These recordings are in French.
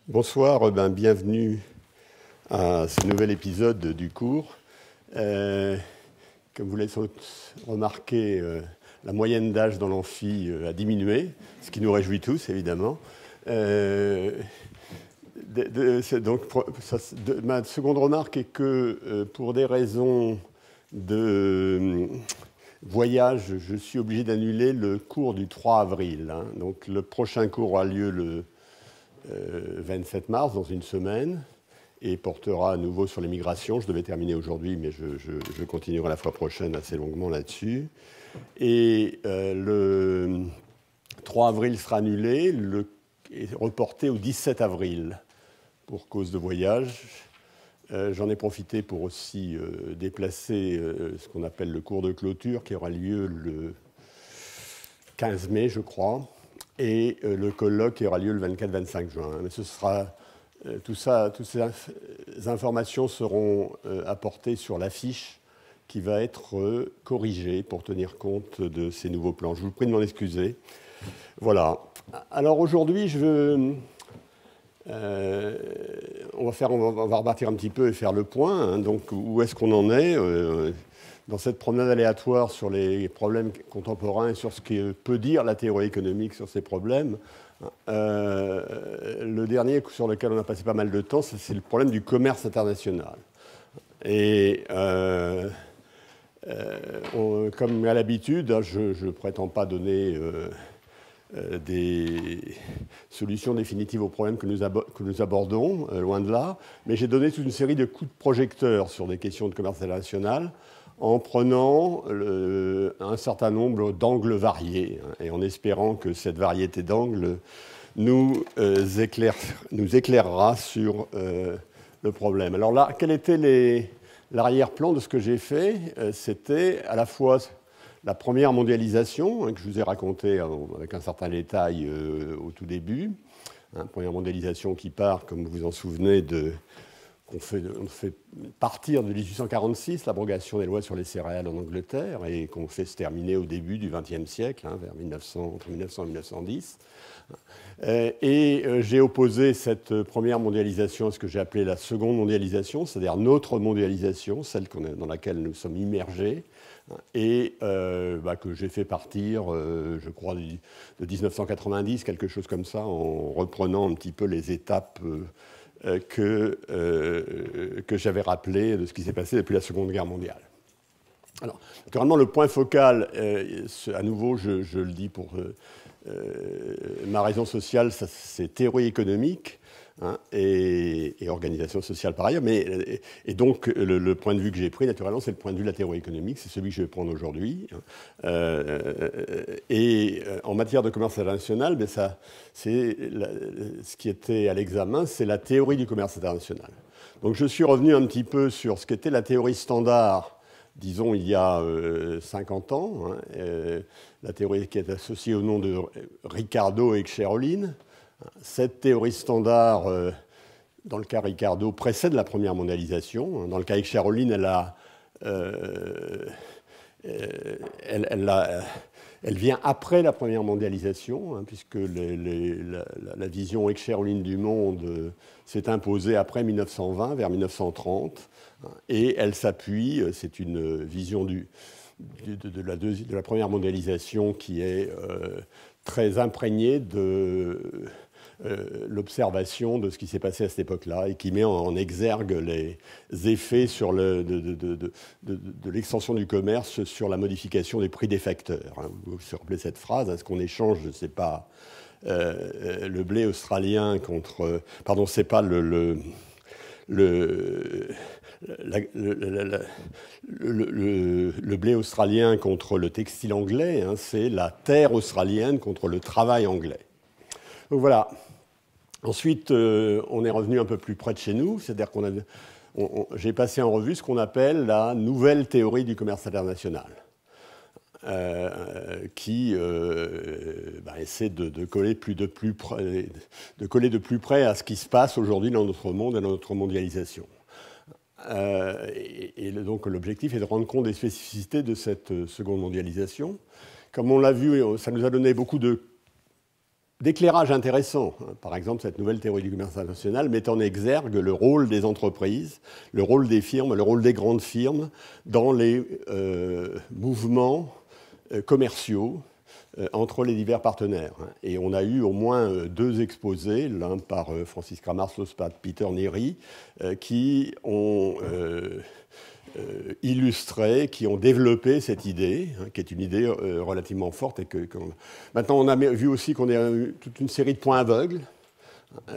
Bonsoir, bienvenue à ce nouvel épisode du cours. Comme vous l'avez remarqué, la moyenne d'âge dans l'amphi a diminué, ce qui nous réjouit tous, évidemment. Ma seconde remarque est que pour des raisons de voyage, je suis obligé d'annuler le cours du 3 avril. Donc le prochain cours aura lieu le 27 mars, dans une semaine, et portera à nouveau sur les migrations. Je devais terminer aujourd'hui, mais je continuerai la fois prochaine assez longuement là-dessus. Et le 3 avril sera annulé et reporté au 17 avril pour cause de voyage. J'en ai profité pour aussi déplacer ce qu'on appelle le cours de clôture, qui aura lieu le 15 mai, je crois, et le colloque qui aura lieu le 24-25 juin. Mais ce sera, toutes ces informations seront apportées sur l'affiche qui va être corrigée pour tenir compte de ces nouveaux plans. Je vous prie de m'en excuser. Voilà. Alors aujourd'hui, on va repartir un petit peu et faire le point. Donc, où est-ce qu'on en est dans cette promenade aléatoire sur les problèmes contemporains et sur ce que peut dire la théorie économique sur ces problèmes. Le dernier sur lequel on a passé pas mal de temps, c'est le problème du commerce international. Et comme à l'habitude, je ne prétends pas donner des solutions définitives aux problèmes que nous abordons, loin de là, mais j'ai donné toute une série de coups de projecteur sur des questions de commerce international en prenant un certain nombre d'angles variés et en espérant que cette variété d'angles nous éclairera sur le problème. Alors là, quel était l'arrière-plan de ce que j'ai fait? C'était à la fois la première mondialisation, que je vous ai racontée avec un certain détail au tout début. Première mondialisation qui part, comme vous vous en souvenez, on fait partir de 1846, l'abrogation des lois sur les céréales en Angleterre, et qu'on fait se terminer au début du XXe siècle, vers entre 1900 et 1910. Et j'ai opposé cette première mondialisation à ce que j'ai appelé la seconde mondialisation, c'est-à-dire notre mondialisation, celle dans laquelle nous sommes immergés, et que j'ai fait partir, je crois, de 1990, quelque chose comme ça, en reprenant un petit peu les étapes que j'avais rappelées de ce qui s'est passé depuis la Seconde Guerre mondiale. Alors, naturellement, le point focal, à nouveau, je le dis pour ma raison sociale, c'est théorie économique, et organisation sociale par ailleurs. Et donc, le point de vue que j'ai pris, naturellement, c'est le point de vue de la théorie économique. C'est celui que je vais prendre aujourd'hui. Et en matière de commerce international, ce qui était à l'examen, c'est la théorie du commerce international. Donc, je suis revenu un petit peu sur ce qu'était la théorie standard, disons, il y a 50 ans, la théorie qui est associée au nom de Ricardo et Cherolin. Cette théorie standard, dans le cas Ricardo, précède la première mondialisation. Dans le cas Cherolin, elle vient après la première mondialisation, puisque la vision Cherolin du monde s'est imposée après 1920, vers 1930, et elle s'appuie, c'est une vision de la première mondialisation qui est très imprégnée de l'observation de ce qui s'est passé à cette époque-là et qui met en exergue les effets de l'extension du commerce sur la modification des prix des facteurs. Vous vous rappelez cette phrase, ce qu'on échange, c'est pas le blé australien contre... Pardon, c'est pas le blé australien contre le textile anglais, c'est la terre australienne contre le travail anglais. Donc voilà. Ensuite, on est revenu un peu plus près de chez nous, c'est-à-dire j'ai passé en revue ce qu'on appelle la nouvelle théorie du commerce international, qui essaie de coller de plus près à ce qui se passe aujourd'hui dans notre monde et dans notre mondialisation. Et donc l'objectif est de rendre compte des spécificités de cette seconde mondialisation. Comme on l'a vu, ça nous a donné beaucoup de d'éclairage intéressants. Par exemple, cette nouvelle théorie du commerce international met en exergue le rôle des entreprises, le rôle des firmes, le rôle des grandes firmes dans les mouvements commerciaux entre les divers partenaires. Et on a eu au moins 2 exposés, l'un par Francis Kramars, l'autre Peter Neri, qui ont illustré, qui ont développé cette idée, qui est une idée relativement forte. Et maintenant, on a vu aussi qu'on a eu toute une série de points aveugles.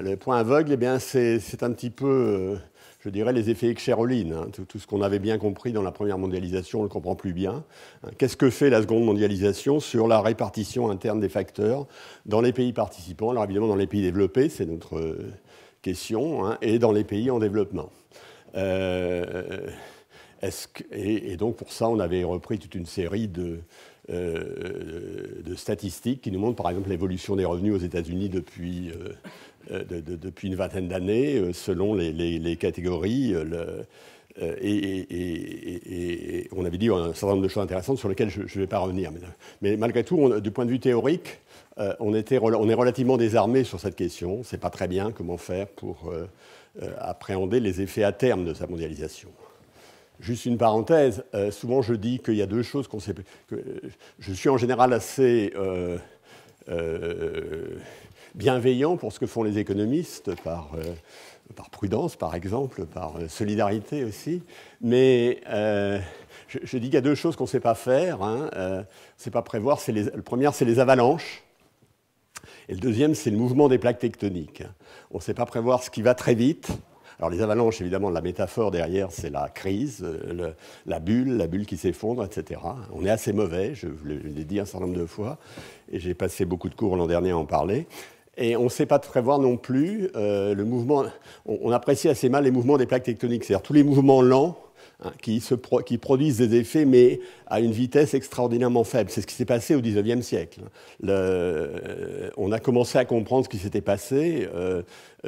Les points aveugles, eh bien, c'est un petit peu, je dirais, les effets Escher-Ohlin. Tout ce qu'on avait bien compris dans la première mondialisation, on ne le comprend plus bien. Qu'est-ce que fait la seconde mondialisation sur la répartition interne des facteurs dans les pays participants? Alors évidemment, dans les pays développés, c'est notre question, et dans les pays en développement. Et donc, pour ça, on avait repris toute une série de statistiques qui nous montrent, par exemple, l'évolution des revenus aux États-Unis depuis une vingtaine d'années, selon les catégories. Et on avait dit un certain nombre de choses intéressantes sur lesquelles je ne vais pas revenir. Mais malgré tout, du point de vue théorique, on est relativement désarmé sur cette question. On ne sait pas très bien comment faire pour appréhender les effets à terme de sa mondialisation. Juste une parenthèse, souvent je dis qu'il y a 2 choses qu'on sait. Je suis en général assez bienveillant pour ce que font les économistes, par prudence par exemple, par solidarité aussi, mais je dis qu'il y a 2 choses qu'on ne sait pas faire, on ne sait pas prévoir. Le premier, c'est les avalanches, et le deuxième, c'est le mouvement des plaques tectoniques. On ne sait pas prévoir ce qui va très vite. Alors les avalanches, évidemment, la métaphore derrière, c'est la crise, la bulle qui s'effondre, etc. On est assez mauvais, je vous l'ai dit un certain nombre de fois, et j'ai passé beaucoup de cours l'an dernier à en parler. Et on ne sait pas prévoir non plus le mouvement. On apprécie assez mal les mouvements des plaques tectoniques, c'est-à-dire tous les mouvements lents qui produisent des effets, mais à une vitesse extraordinairement faible. C'est ce qui s'est passé au XIXe siècle. On a commencé à comprendre ce qui s'était passé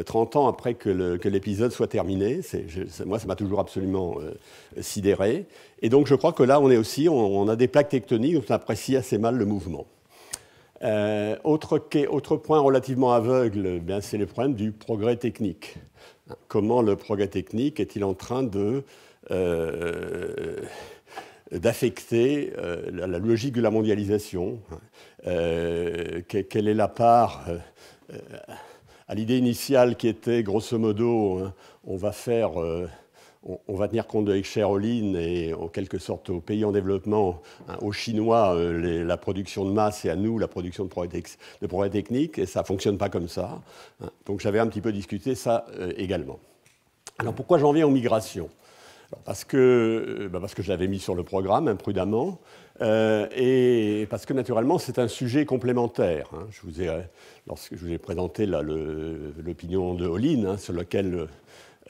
30 ans après que l'épisode soit terminé. Moi, ça m'a toujours absolument sidéré. Et donc, je crois que là, on a des plaques tectoniques, donc on apprécie assez mal le mouvement. Autre point relativement aveugle, c'est le problème du progrès technique. Comment le progrès technique est-il en train d'affecter la logique de la mondialisation? Quelle est la part à l'idée initiale qui était, grosso modo, on va tenir compte de Escher-Ohlin et en quelque sorte aux pays en développement, aux Chinois, la production de masse et à nous la production de progrès technique, et ça ne fonctionne pas comme ça. Donc j'avais un petit peu discuté ça également. Alors pourquoi j'en viens aux migrations? Parce que je l'avais mis sur le programme imprudemment, et parce que naturellement c'est un sujet complémentaire. Lorsque je vous ai présenté l'opinion de Ohlin, sur lequel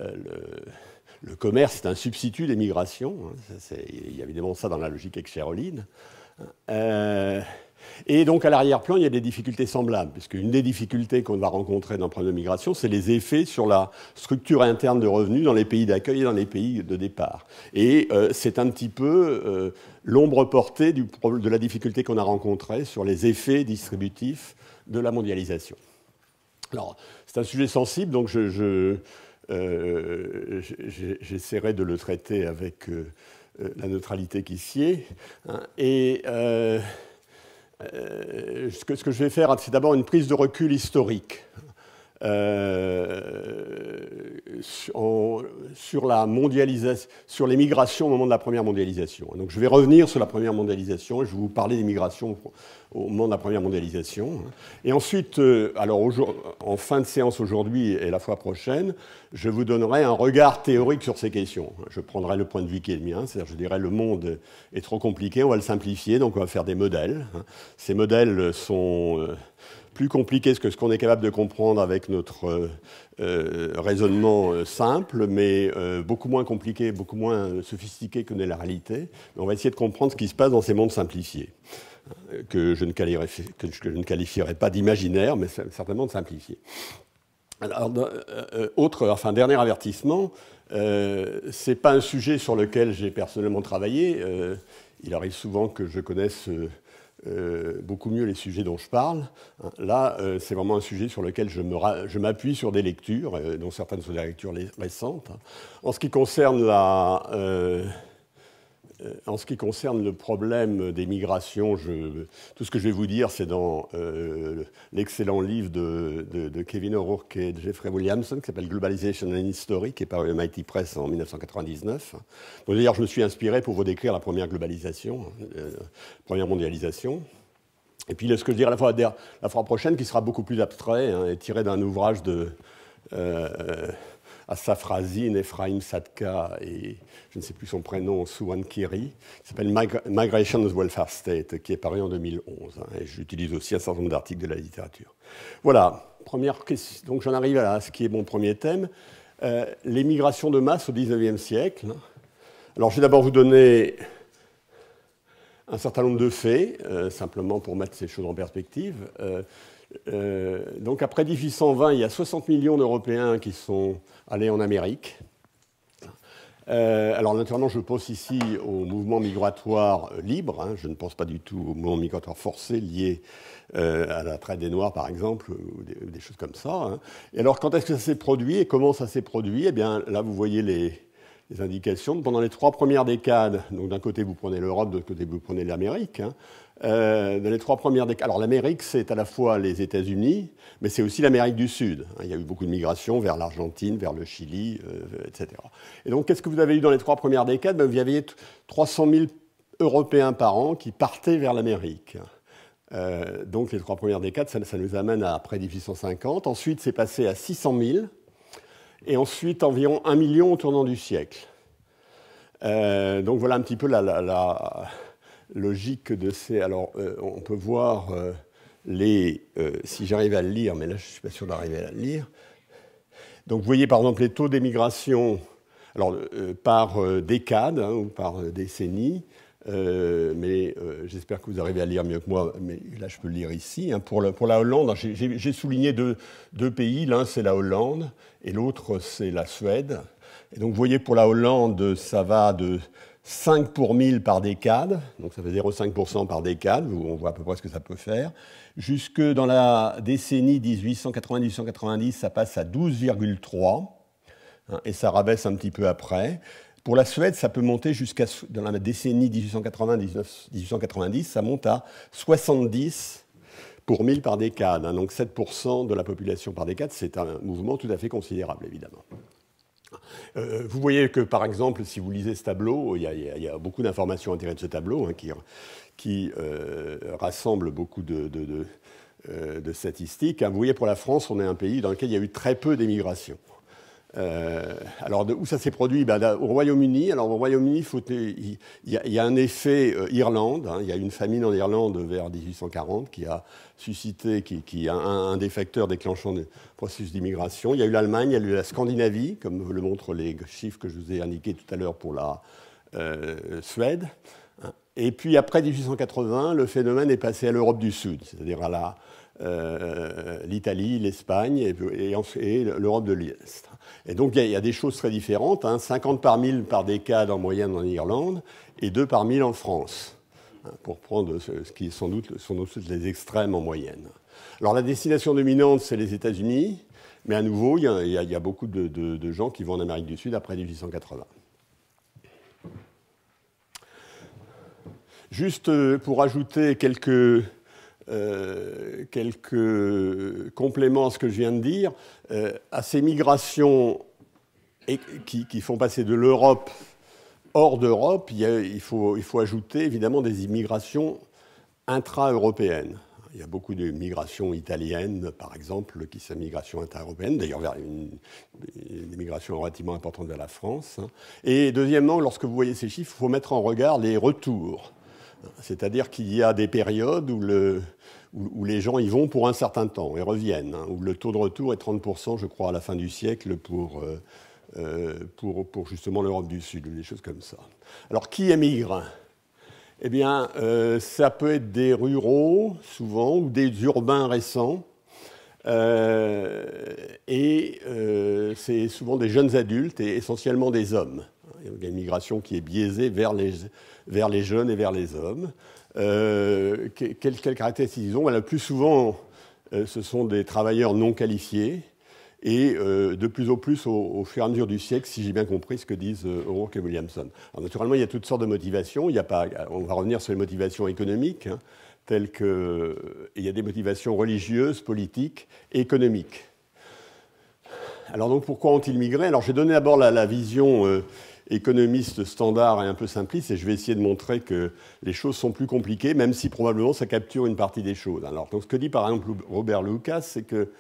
le commerce est un substitut des migrations. Il y a évidemment ça dans la logique Escher-Ohlin. Et donc à l'arrière-plan, il y a des difficultés semblables, puisque une des difficultés qu'on va rencontrer dans le problème de migration, c'est les effets sur la structure interne de revenus dans les pays d'accueil et dans les pays de départ. Et c'est un petit peu l'ombre portée de la difficulté qu'on a rencontrée sur les effets distributifs de la mondialisation. Alors, c'est un sujet sensible, donc j'essaierai de le traiter avec la neutralité qui s'y est. Et ce que je vais faire, c'est d'abord une prise de recul historique sur la mondialisation, sur les migrations au moment de la première mondialisation. Donc je vais revenir sur la première mondialisation et je vais vous parler des migrations au moment de la première mondialisation. Et ensuite, en fin de séance aujourd'hui et la fois prochaine, je vous donnerai un regard théorique sur ces questions. Je prendrai le point de vue qui est le mien, c'est-à-dire je dirais le monde est trop compliqué, on va le simplifier, donc on va faire des modèles. Ces modèles sont plus compliqués que ce qu'on est capable de comprendre avec notre raisonnement simple, mais beaucoup moins compliqué, beaucoup moins sophistiqué que n'est la réalité. Mais on va essayer de comprendre ce qui se passe dans ces mondes simplifiés, que je ne qualifierais pas d'imaginaire, mais certainement de simplifiés. Alors, dernier avertissement, ce n'est pas un sujet sur lequel j'ai personnellement travaillé. Il arrive souvent que je connaisse beaucoup mieux les sujets dont je parle. Là, c'est vraiment un sujet sur lequel je m'appuie sur des lectures, dont certaines sont des lectures récentes. En ce qui concerne le problème des migrations, tout ce que je vais vous dire, c'est dans l'excellent livre de Kevin O'Rourke et de Jeffrey Williamson, qui s'appelle Globalization and History, qui est paru au MIT Press en 1999. Donc, d'ailleurs, je me suis inspiré pour vous décrire la première globalisation, première mondialisation. Et puis, ce que je dirai la fois prochaine, qui sera beaucoup plus abstrait, est tiré d'un ouvrage de Asaf Razin, Ephraim Sadka et je ne sais plus son prénom, Suwan Kiri, qui s'appelle Migration as Welfare State, qui est paru en 2011. Et j'utilise aussi un certain nombre d'articles de la littérature. Voilà, première question. Donc j'en arrive à ce qui est mon premier thème, les migrations de masse au XIXe siècle. Alors je vais d'abord vous donner un certain nombre de faits, simplement pour mettre ces choses en perspective. Donc après 1820, il y a 60 millions d'Européens qui sont allés en Amérique. Alors naturellement, je pense ici au mouvement migratoire libre. Je ne pense pas du tout au mouvement migratoire forcé lié à la traite des Noirs, par exemple, ou des choses comme ça. Et alors, quand est-ce que ça s'est produit et comment ça s'est produit? Eh bien, là, vous voyez les indications. Pendant les 3 premières décades, donc d'un côté, vous prenez l'Europe, de l'autre côté, vous prenez l'Amérique. Dans les 3 premières décades. Alors l'Amérique, c'est à la fois les États-Unis, mais c'est aussi l'Amérique du Sud. Il y a eu beaucoup de migrations vers l'Argentine, vers le Chili, etc. Et donc, qu'est-ce que vous avez eu dans les 3 premières décades? Vous aviez 300 000 Européens par an qui partaient vers l'Amérique. Donc les 3 premières décades, ça nous amène à après 1850. Ensuite, c'est passé à 600 000. Et ensuite, environ 1 million au tournant du siècle. Donc voilà un petit peu la logique de ces... Alors, on peut voir si j'arrive à le lire, mais là, je ne suis pas sûr d'arriver à le lire. Donc, vous voyez, par exemple, les taux d'émigration par décade ou par décennie. Mais j'espère que vous arrivez à lire mieux que moi. Mais là, je peux le lire ici. Pour la Hollande, j'ai souligné deux pays. L'un, c'est la Hollande, et l'autre, c'est la Suède. Et donc, vous voyez, pour la Hollande, ça va de 5 pour 1000 par décade, donc ça fait 0,5% par décade, on voit à peu près ce que ça peut faire. Jusque dans la décennie 1880-1890, ça passe à 12,3, et ça rabaisse un petit peu après. Pour la Suède, ça peut monter jusqu'à, dans la décennie 1880-1890, ça monte à 70 pour 1000 par décade, donc 7% de la population par décade, c'est un mouvement tout à fait considérable, évidemment. Vous voyez que, par exemple, si vous lisez ce tableau, il y a beaucoup d'informations tirées de ce tableau qui rassemble beaucoup de statistiques. Vous voyez, pour la France, on est un pays dans lequel il y a eu très peu d'émigration. Alors, où ça s'est produit? Au Royaume-Uni. Alors, au Royaume-Uni, il y a un effet Irlande. Il y a une famine en Irlande vers 1840 qui a suscité, qui est un des facteurs déclenchant le processus d'immigration. Il y a eu l'Allemagne, il y a eu la Scandinavie, comme le montrent les chiffres que je vous ai indiqués tout à l'heure pour la Suède. Et puis, après 1880, le phénomène est passé à l'Europe du Sud, c'est-à-dire à l'Italie, l'Espagne et l'Europe de l'Est. Et donc, il y a des choses très différentes, 50 par 1000 par décade en moyenne en Irlande et 2 par 1000 en France, pour prendre ce qui sont toutes les extrêmes en moyenne. Alors, la destination dominante, c'est les États-Unis, mais à nouveau, il y a beaucoup de gens qui vont en Amérique du Sud après 1880. Juste pour ajouter quelques compléments à ce que je viens de dire, à ces migrations qui font passer de l'Europe hors d'Europe, il faut ajouter évidemment des immigrations intra-européennes. Il y a beaucoup de migrations italiennes, par exemple, qui sont migrations intra-européennes, d'ailleurs vers des migrations relativement importantes vers la France. Et deuxièmement, lorsque vous voyez ces chiffres, il faut mettre en regard les retours. C'est-à-dire qu'il y a des périodes où les gens y vont pour un certain temps et reviennent, où le taux de retour est 30%, je crois, à la fin du siècle pour justement l'Europe du Sud, ou des choses comme ça. Alors, qui émigre? Eh bien, ça peut être des ruraux, souvent, ou des urbains récents. C'est souvent des jeunes adultes et essentiellement des hommes. Il y a une migration qui est biaisée vers les jeunes et vers les hommes. Quelles caractéristiques ils ont? Le plus souvent, ce sont des travailleurs non qualifiés. Et de plus en plus, au fur et à mesure du siècle, si j'ai bien compris ce que disent O'Rourke et Williamson. Alors, naturellement, il y a toutes sortes de motivations. On va revenir sur les motivations économiques, hein, telles que il y a des motivations religieuses, politiques et économiques. Alors donc, pourquoi ont-ils migré? Alors, j'ai donné d'abord la vision économiste standard et un peu simpliste, et je vais essayer de montrer que les choses sont plus compliquées, même si probablement ça capture une partie des choses. Alors, donc, ce que dit par exemple Robert Lucas, c'est que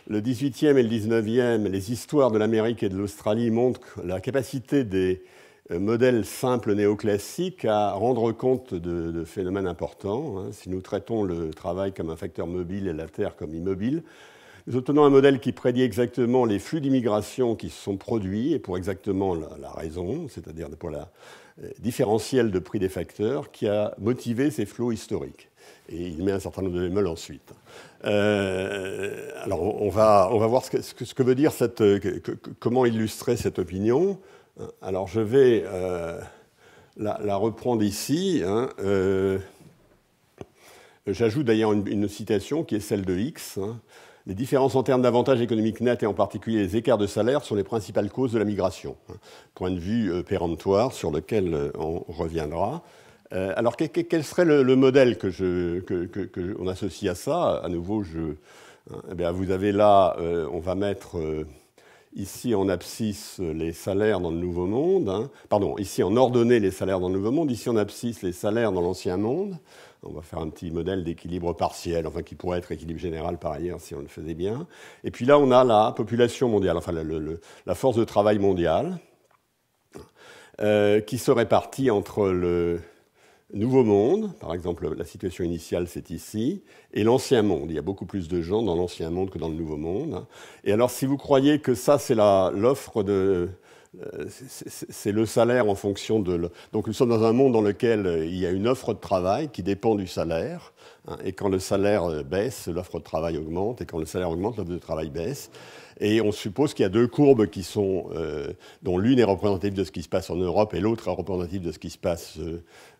le 18e et le 19e, les histoires de l'Amérique et de l'Australie montrent la capacité des modèles simples néoclassiques à rendre compte de phénomènes importants. Hein. Si nous traitons le travail comme un facteur mobile et la terre comme immobile, nous obtenons un modèle qui prédit exactement les flux d'immigration qui se sont produits et pour exactement la raison, c'est-à-dire pour la différentiel de prix des facteurs qui a motivé ces flots historiques. Et il met un certain nombre de bémols ensuite. Alors, on va voir ce que veut dire comment illustrer cette opinion. Alors, je vais la reprendre ici. Hein. J'ajoute d'ailleurs une citation qui est celle de X. Hein. Les différences en termes d'avantages économiques nets et en particulier les écarts de salaire sont les principales causes de la migration. Hein. Point de vue péremptoire sur lequel on reviendra. Alors, quel serait le modèle qu'on associe à ça? À nouveau, eh bien, vous avez là, on va mettre ici en abscisse les salaires dans le Nouveau Monde. Hein. Pardon, ici en ordonnée les salaires dans le Nouveau Monde, ici en abscisse les salaires dans l'Ancien Monde. On va faire un petit modèle d'équilibre partiel, enfin qui pourrait être équilibre général par ailleurs si on le faisait bien. Et puis là, on a la population mondiale, enfin la force de travail mondiale, qui se répartit entre le Nouveau Monde, par exemple, la situation initiale, c'est ici, et l'Ancien Monde. Il y a beaucoup plus de gens dans l'Ancien Monde que dans le Nouveau Monde. Et alors, si vous croyez que ça, c'est l'offre de... c'est le salaire en fonction de... Donc, nous sommes dans un monde dans lequel il y a une offre de travail qui dépend du salaire. Hein, et quand le salaire baisse, l'offre de travail augmente. Et quand le salaire augmente, l'offre de travail baisse. Et on suppose qu'il y a deux courbes qui sont, dont l'une est représentative de ce qui se passe en Europe et l'autre est représentative de ce qui se passe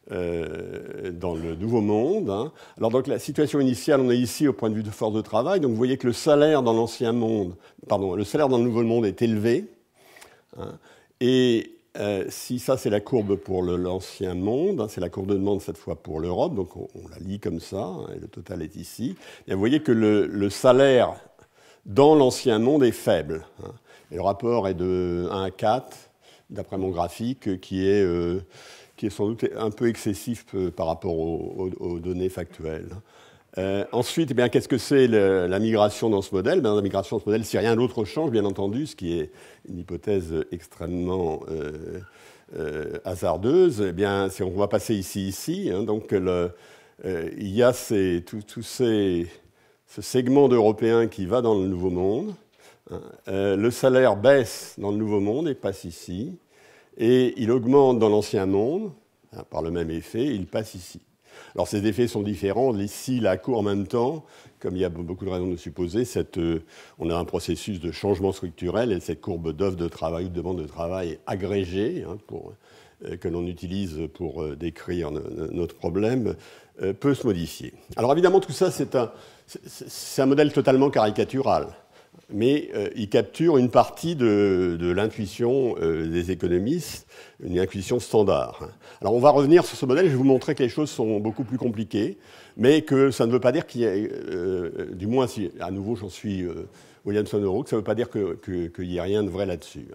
dans le Nouveau Monde. Hein. Alors donc la situation initiale, on est ici au point de vue de force de travail. Donc vous voyez que le salaire dans l'Ancien Monde, pardon, le salaire dans le Nouveau Monde est élevé. Hein. Et si ça c'est la courbe pour l'Ancien Monde, hein, c'est la courbe de demande cette fois pour l'Europe, donc on la lit comme ça, hein, et le total est ici. Et vous voyez que le salaire dans l'Ancien Monde est faible. Hein. Et le rapport est de 1 à 4, d'après mon graphique, qui est sans doute un peu excessif par rapport aux données factuelles. Ensuite, eh bien, qu'est-ce que c'est la migration dans ce modèle? La migration dans ce modèle, si rien d'autre change, bien entendu, ce qui est une hypothèse extrêmement hasardeuse, eh bien, on va passer ici. Hein, donc, il y a ce segment d'Européens qui va dans le Nouveau Monde. Le salaire baisse dans le Nouveau Monde et passe ici. Et il augmente dans l'Ancien Monde, hein, par le même effet, il passe ici. Alors ces effets sont différents. Ici, la courbe en même temps, comme il y a beaucoup de raisons de supposer, on a un processus de changement structurel et cette courbe d'offre de travail ou de demande de travail agrégée, hein, que l'on utilise pour décrire notre problème, peut se modifier. Alors évidemment, tout ça, c'est un modèle totalement caricatural. Mais il capture une partie de l'intuition des économistes, une intuition standard. Alors on va revenir sur ce modèle et je vais vous montrer que les choses sont beaucoup plus compliquées, mais que ça ne veut pas dire qu'il y ait, du moins si à nouveau j'en suis Williamson O'Rourke, ça ne veut pas dire qu'il n'y ait rien de vrai là-dessus.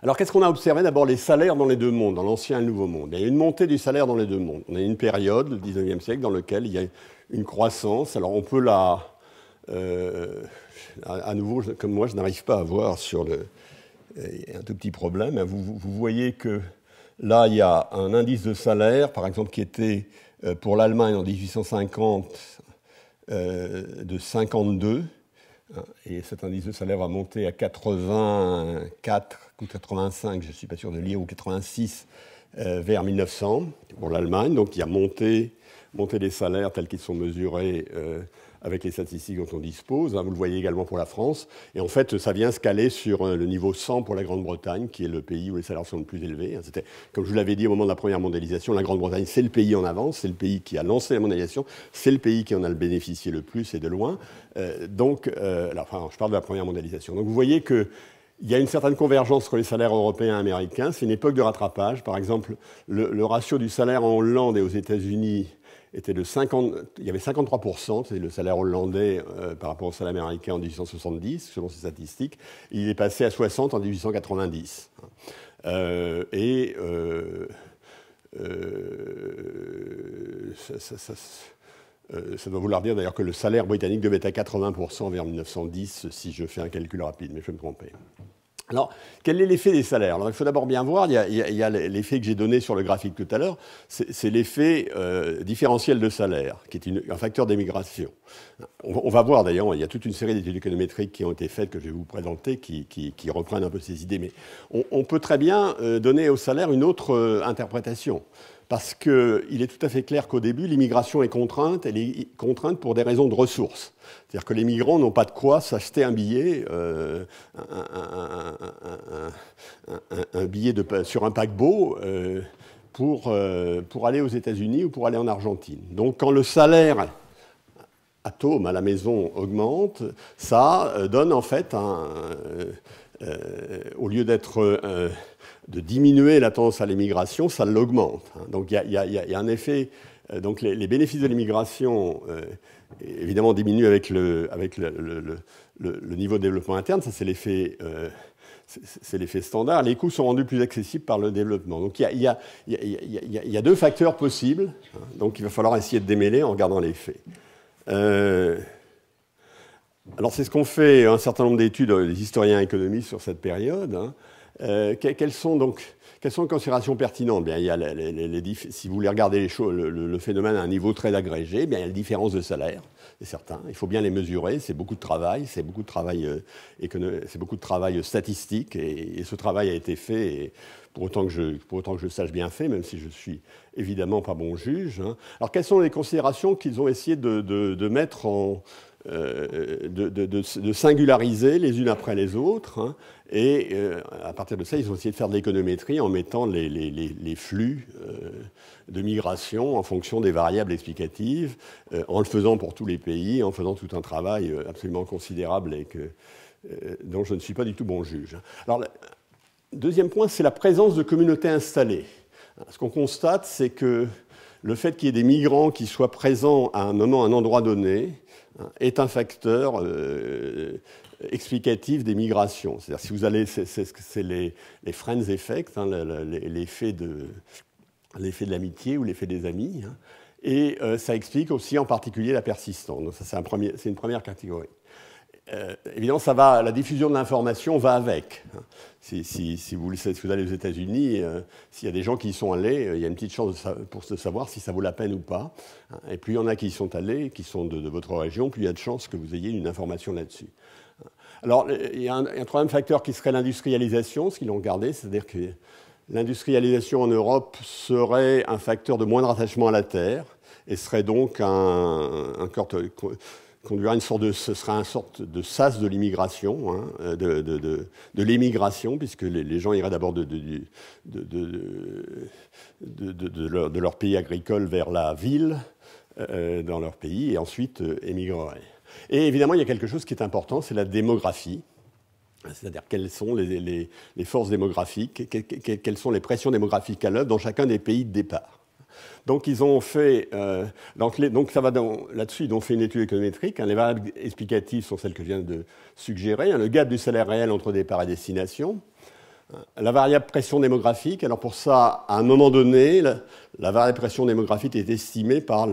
Alors qu'est-ce qu'on a observé? D'abord les salaires dans les deux mondes, dans l'Ancien et le Nouveau Monde. Il y a une montée du salaire dans les deux mondes. On a une période, le 19e siècle, dans laquelle il y a une croissance. Alors on peut à nouveau, comme moi, je n'arrive pas à voir un tout petit problème. Vous voyez que là, il y a un indice de salaire, par exemple, qui était pour l'Allemagne en 1850 de 52. Et cet indice de salaire va monter à 84 ou 85, je ne suis pas sûr de lire, ou 86 vers 1900 pour l'Allemagne, donc qui a monté les salaires tels qu'ils sont mesurés avec les statistiques dont on dispose. Vous le voyez également pour la France. Et en fait, ça vient se caler sur le niveau 100 pour la Grande-Bretagne, qui est le pays où les salaires sont le plus élevés. C'était, comme je vous l'avais dit au moment de la première mondialisation, la Grande-Bretagne, c'est le pays en avance, c'est le pays qui a lancé la mondialisation, c'est le pays qui en a bénéficié le plus et de loin. Je parle de la première mondialisation. Donc vous voyez qu'il y a une certaine convergence entre les salaires européens et américains. C'est une époque de rattrapage. Par exemple, le ratio du salaire en Hollande et aux États-Unis était de 50, il y avait 53%, c'est le salaire hollandais par rapport au salaire américain en 1870, selon ces statistiques. Il est passé à 60 en 1890. Ça doit vouloir dire d'ailleurs que le salaire britannique devait être à 80% vers 1910, si je fais un calcul rapide, mais je vais me tromper. Alors, quel est l'effet des salaires? Alors, il faut d'abord bien voir, il y a l'effet que j'ai donné sur le graphique tout à l'heure, c'est l'effet différentiel de salaire, qui est un facteur d'émigration. On va voir d'ailleurs, il y a toute une série d'études économétriques qui ont été faites, que je vais vous présenter, qui reprennent un peu ces idées, mais on peut très bien donner au salaire une autre interprétation. Parce qu'il est tout à fait clair qu'au début, l'immigration est contrainte, elle est contrainte pour des raisons de ressources. C'est-à-dire que les migrants n'ont pas de quoi s'acheter un billet, un billet sur un paquebot pour aller aux États-Unis ou pour aller en Argentine. Donc quand le salaire atome à la maison augmente, ça donne en fait au lieu de diminuer la tendance à l'immigration, ça l'augmente. Donc il y a un effet. Donc les bénéfices de l'immigration, évidemment, diminuent avec le niveau de développement interne. Ça, c'est l'effet standard. Les coûts sont rendus plus accessibles par le développement. Donc il y a deux facteurs possibles. Donc il va falloir essayer de démêler en regardant les faits. Alors c'est ce qu'ont fait un certain nombre d'études des historiens économistes sur cette période. Quelles sont les considérations pertinentes? Bien, il y a si vous voulez regarder le phénomène à un niveau très agrégé, bien, il y a la différence de salaire, c'est certain. Il faut bien les mesurer, c'est beaucoup de travail, c'est beaucoup de travail statistique, et ce travail a été fait, et pour autant que je le sache bien fait, même si je suis évidemment pas bon juge. Alors, quelles sont les considérations qu'ils ont essayé de mettre de singulariser les unes après les autres, et à partir de ça, ils ont essayé de faire de l'économétrie en mettant les flux de migration en fonction des variables explicatives, en le faisant pour tous les pays, en faisant tout un travail absolument considérable et dont je ne suis pas du tout bon juge. Alors, deuxième point, c'est la présence de communautés installées. Ce qu'on constate, c'est que le fait qu'il y ait des migrants qui soient présents à un moment, à un endroit donné, est un facteur explicatif des migrations. C'est-à-dire, si vous allez, c'est les friends effect, l'effet de l'amitié ou l'effet des amis, et ça explique aussi en particulier la persistance. Donc ça, c'est une première catégorie. Évidemment, la diffusion de l'information va avec. Si vous allez aux États-Unis, s'il y a des gens qui y sont allés, il y a une petite chance pour se savoir si ça vaut la peine ou pas. Et plus il y en a qui y sont allés, qui sont de votre région, plus il y a de chances que vous ayez une information là-dessus. Alors, il y a un troisième facteur qui serait l'industrialisation, ce qu'ils ont regardé, c'est-à-dire que l'industrialisation en Europe serait un facteur de moindre attachement à la terre et serait donc conduira ce sera une sorte de sas de l'immigration, de l'émigration, puisque les gens iraient d'abord de leur pays agricole vers la ville dans leur pays, et ensuite émigreraient. Et évidemment, il y a quelque chose qui est important, c'est la démographie. C'est-à-dire quelles sont les forces démographiques, quelles sont les pressions démographiques à l'œuvre dans chacun des pays de départ. Donc ils ont fait, donc ça va là-dessus, ils ont fait une étude économétrique. Les variables explicatives sont celles que je viens de suggérer. Le gap du salaire réel entre départ et destination. La variable pression démographique. Alors pour ça, à un moment donné, la variable pression démographique est estimée par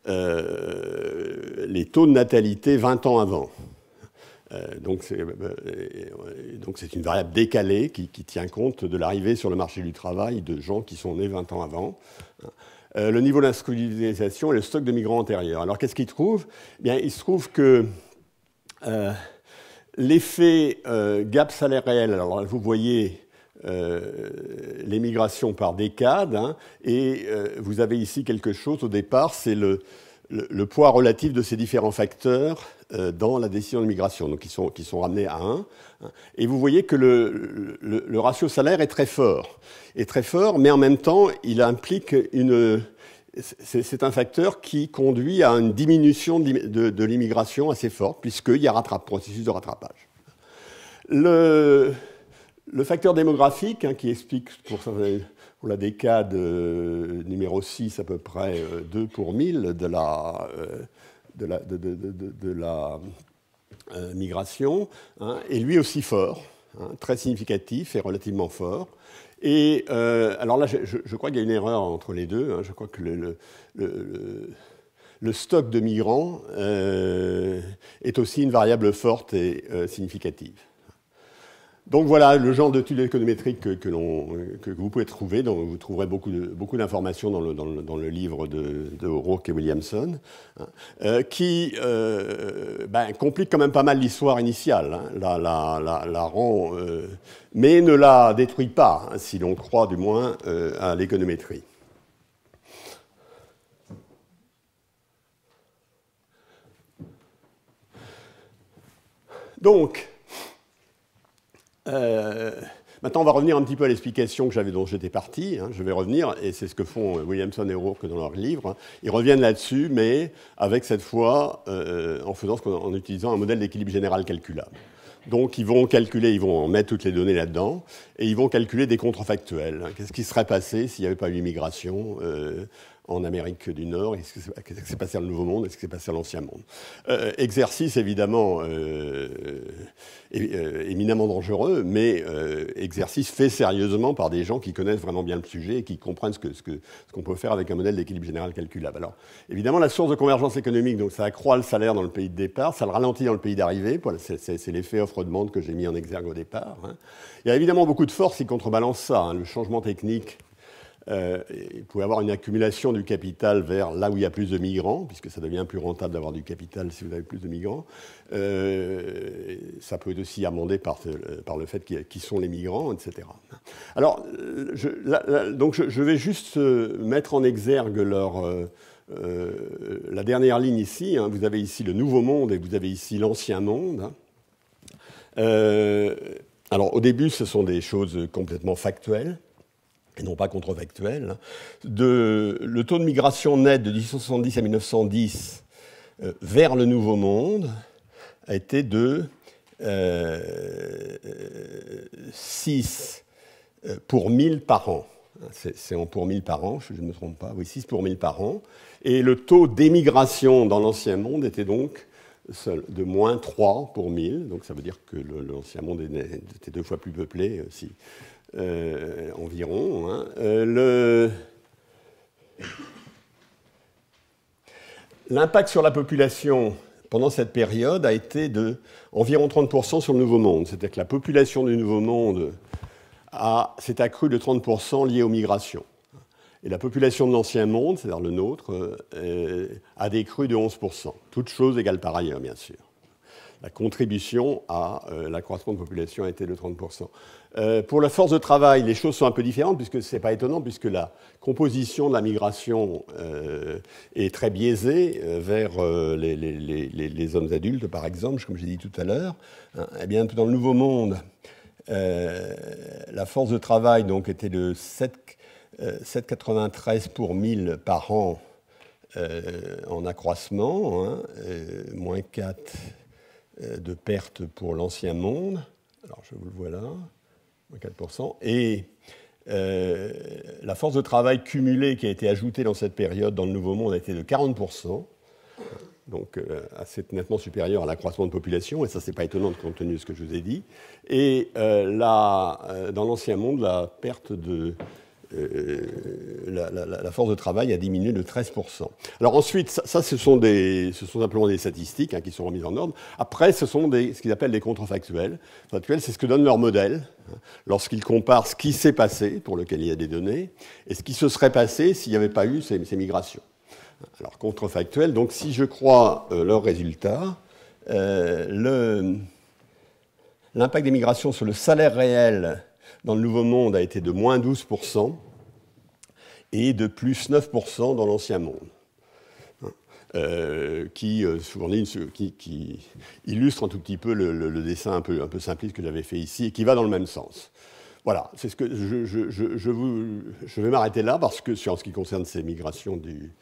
les taux de natalité 20 ans avant. Donc c'est une variable décalée qui tient compte de l'arrivée sur le marché du travail de gens qui sont nés 20 ans avant. Le niveau d'industrialisation et le stock de migrants antérieurs. Alors qu'est-ce qu'ils trouvent? Bien, il se trouve que l'effet gap salaire réel, alors vous voyez les migrations par décade, hein, et vous avez ici quelque chose au départ, c'est le poids relatif de ces différents facteurs dans la décision de migration, donc qui sont ramenés à 1. Et vous voyez que le ratio salaire est très fort, mais en même temps, il implique c'est un facteur qui conduit à une diminution de l'immigration assez forte, puisqu'il y a processus de rattrapage. Le facteur démographique, hein, qui explique pour la décade numéro 6 à peu près 2 pour 1000 de la migration, hein, est lui aussi fort, hein, très significatif et relativement fort. Et alors là, je crois qu'il y a une erreur entre les deux. Hein. Je crois que le stock de migrants est aussi une variable forte et significative. Donc voilà le genre d'études économétriques que vous pouvez trouver. Donc vous trouverez beaucoup d'informations dans le livre de O'Rourke et Williamson, hein, qui complique quand même pas mal l'histoire initiale, hein, la rend, mais ne la détruit pas, hein, si l'on croit du moins à l'économétrie. Donc, maintenant, on va revenir un petit peu à l'explication dont j'étais parti. Hein, je vais revenir, et c'est ce que font Williamson et O'Rourke dans leur livre. Hein. Ils reviennent là-dessus, mais avec cette fois, en utilisant un modèle d'équilibre général calculable. Donc, ils vont mettre toutes les données là-dedans, et ils vont calculer des contrefactuels. Hein. Qu'est-ce qui serait passé s'il n'y avait pas eu l'immigration en Amérique du Nord? Qu'est-ce qui s'est passé dans le Nouveau Monde? Qu'est-ce qui s'est passé dans l'Ancien Monde? Exercice évidemment éminemment dangereux, mais exercice fait sérieusement par des gens qui connaissent vraiment bien le sujet et qui comprennent ce qu'on peut faire avec un modèle d'équilibre général calculable. Alors, évidemment, la source de convergence économique, donc ça accroît le salaire dans le pays de départ, ça le ralentit dans le pays d'arrivée. Voilà, c'est l'effet offre-demande que j'ai mis en exergue au départ. Hein. Il y a évidemment beaucoup de forces qui contrebalancent ça. Hein. Le changement technique. Il pouvait y avoir une accumulation du capital vers là où il y a plus de migrants, puisque ça devient plus rentable d'avoir du capital si vous avez plus de migrants. Ça peut être aussi amendé par le fait qui sont les migrants, etc. Alors, je vais juste mettre en exergue la dernière ligne ici. Hein. Vous avez ici le Nouveau Monde et vous avez ici l'Ancien Monde. Alors, au début, ce sont des choses complètement factuelles, et non pas contrefactuel, le taux de migration net de 1870 à 1910 vers le Nouveau Monde a été de 6 pour 1000 par an. C'est en pour 1000 par an, je ne me trompe pas, oui, 6 pour 1000 par an. Et le taux d'émigration dans l'Ancien Monde était donc de moins 3 pour 1000, donc ça veut dire que l'Ancien Monde était 2 fois plus peuplé aussi. Environ. Hein. L'impact sur la population pendant cette période a été d'environ 30% sur le Nouveau Monde. C'est-à-dire que la population du Nouveau Monde s'est accrue de 30% liée aux migrations. Et la population de l'Ancien Monde, c'est-à-dire le nôtre, a décru de 11%. Toutes choses égales par ailleurs, bien sûr. La contribution à l'accroissement de population a été de 30%. Pour la force de travail, les choses sont un peu différentes, puisque ce n'est pas étonnant, puisque la composition de la migration est très biaisée vers les hommes adultes, par exemple, comme j'ai dit tout à l'heure. Eh bien, dans le Nouveau Monde, la force de travail donc, était de 7,93 pour 1000 par an en accroissement, hein, moins 4 de perte pour l'Ancien Monde. Alors, je vous le vois là. 4%. Et la force de travail cumulée qui a été ajoutée dans cette période dans le Nouveau Monde a été de 40%, donc assez nettement supérieur à l'accroissement de population, et ça, c'est pas étonnant compte tenu de ce que je vous ai dit. Et dans l'Ancien Monde, la perte de la force de travail a diminué de 13%. Alors ensuite, ça ce sont simplement des statistiques, hein, qui sont remises en ordre. Après, ce sont ce qu'ils appellent des contrefactuels. Factuels, c'est ce que donne leur modèle, hein, lorsqu'ils comparent ce qui s'est passé, pour lequel il y a des données, et ce qui se serait passé s'il n'y avait pas eu ces migrations. Alors, contrefactuel, donc si je crois leurs résultats, l'impact des migrations sur le salaire réel dans le Nouveau Monde a été de moins 12% et de plus 9% dans l'Ancien Monde. Qui illustre un tout petit peu le dessin un peu simpliste que j'avais fait ici et qui va dans le même sens. Voilà, c'est ce que je vais m'arrêter là parce que en ce qui concerne ces migrations du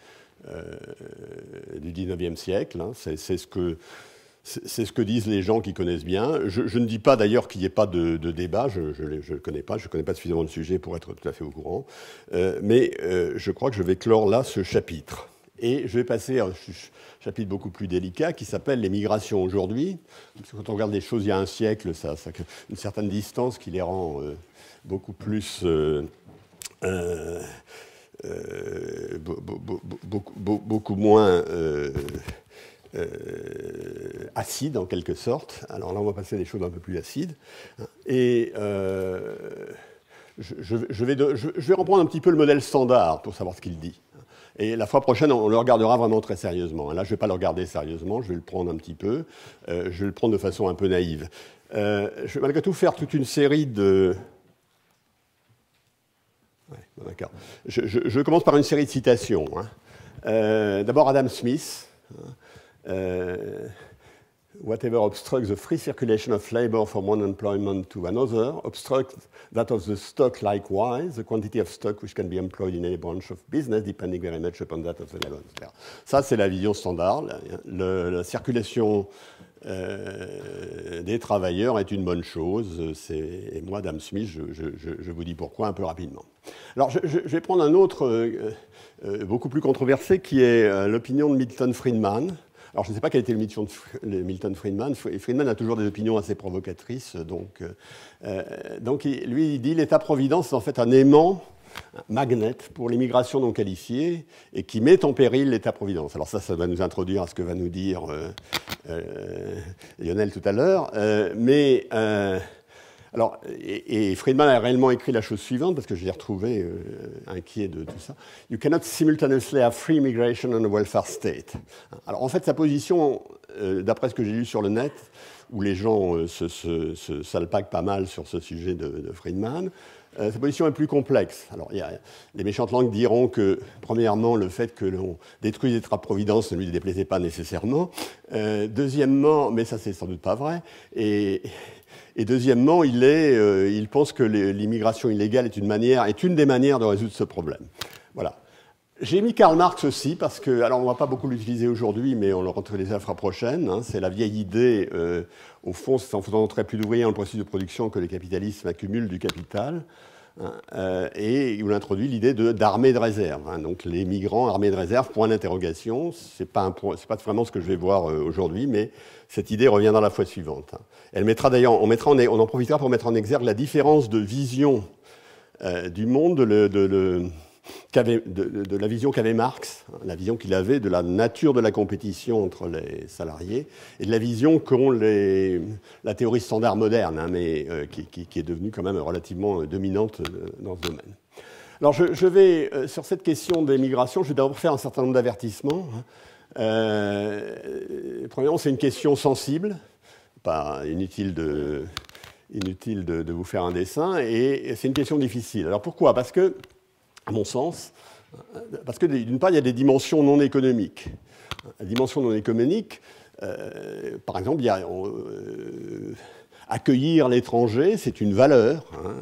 19e siècle, hein, c'est ce que disent les gens qui connaissent bien. Je ne dis pas d'ailleurs qu'il n'y ait pas de débat, je ne connais pas suffisamment de sujets pour être tout à fait au courant, mais je crois que je vais clore là ce chapitre. Et je vais passer à un chapitre beaucoup plus délicat qui s'appelle les migrations aujourd'hui. Parce que quand on regarde les choses il y a un siècle, ça a une certaine distance qui les rend beaucoup plus beaucoup moins acides en quelque sorte. Alors là, on va passer à des choses un peu plus acides. Et je vais reprendre un petit peu le modèle standard pour savoir ce qu'il dit. Et la fois prochaine, on le regardera vraiment très sérieusement. Là, je ne vais pas le regarder sérieusement, je vais le prendre un petit peu. Je vais le prendre de façon un peu naïve. Je vais malgré tout faire toute une série de... Ouais, d'accord. Je commence par une série de citations. Hein. D'abord Adam Smith. Whatever obstructs the free circulation of labor from one employment to another obstructs that of the stock likewise, the quantity of stock which can be employed in any branch of business depending very much upon that of the labor. Ça, c'est la vision standard. La circulation des travailleurs est une bonne chose. Et moi, Adam Smith, je vous dis pourquoi un peu rapidement. Alors, je vais prendre un autre beaucoup plus controversé qui est l'opinion de Milton Friedman. Alors, je ne sais pas quelle était l'opinion de Milton Friedman. Friedman a toujours des opinions assez provocatrices. Donc lui, il dit l'État-providence est en fait un aimant, un magnet pour l'immigration non qualifiée et qui met en péril l'État-providence. Alors ça va nous introduire à ce que va nous dire Lionel tout à l'heure. Alors, et Friedman a réellement écrit la chose suivante, parce que je l'ai retrouvé inquiet de tout ça. You cannot simultaneously have free immigration and a welfare state. Alors, en fait, sa position, d'après ce que j'ai lu sur le net, où les gens se salpaquent pas mal sur ce sujet de Friedman, sa position est plus complexe. Alors, les méchantes langues diront que, premièrement, le fait que l'on détruise l'État-providence ne lui déplaisait pas nécessairement. Deuxièmement, mais ça, c'est sans doute pas vrai. Et deuxièmement, il pense que l'immigration illégale est une des manières de résoudre ce problème. Voilà. J'ai mis Karl Marx aussi, parce que, alors on ne va pas beaucoup l'utiliser aujourd'hui, mais on le retrouvera la fois prochaine. Hein, c'est la vieille idée, au fond, c'est en faisant entrer plus d'ouvriers dans le processus de production que le capitalisme accumule du capital. Et il introduit l'idée d'armée de réserve. Hein, donc les migrants, armée de réserve, point d'interrogation. C'est pas vraiment ce que je vais voir aujourd'hui, mais cette idée reviendra la fois suivante. Hein. Elle mettra d'ailleurs, on en profitera pour mettre en exergue la différence de vision du monde de la vision qu'avait Marx, la vision qu'il avait de la nature de la compétition entre les salariés, et de la vision qu'ont la théorie standard moderne, hein, mais qui est devenue quand même relativement dominante dans ce domaine. Alors je vais, sur cette question des migrations, je vais d'abord faire un certain nombre d'avertissements. Premièrement, c'est une question sensible, pas inutile de vous faire un dessin, et c'est une question difficile. Alors pourquoi ? Parce que, à mon sens, parce que d'une part, il y a des dimensions non économiques. La dimension non économique, par exemple, il y a accueillir l'étranger, c'est une valeur. Hein.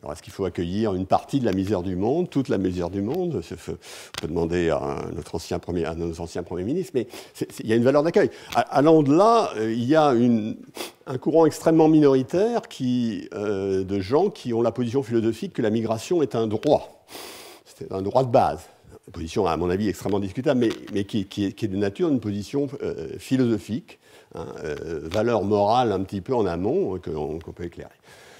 Alors, est-ce qu'il faut accueillir une partie de la misère du monde, toute la misère du monde ? On peut demander à nos anciens premiers ministres, mais il y a une valeur d'accueil. Allant de là, il y a un courant extrêmement minoritaire de gens qui ont la position philosophique que la migration est un droit. C'est un droit de base. Une position, à mon avis, extrêmement discutable, mais qui est de nature d'une position philosophique, hein, valeur morale un petit peu en amont qu'on peut éclairer.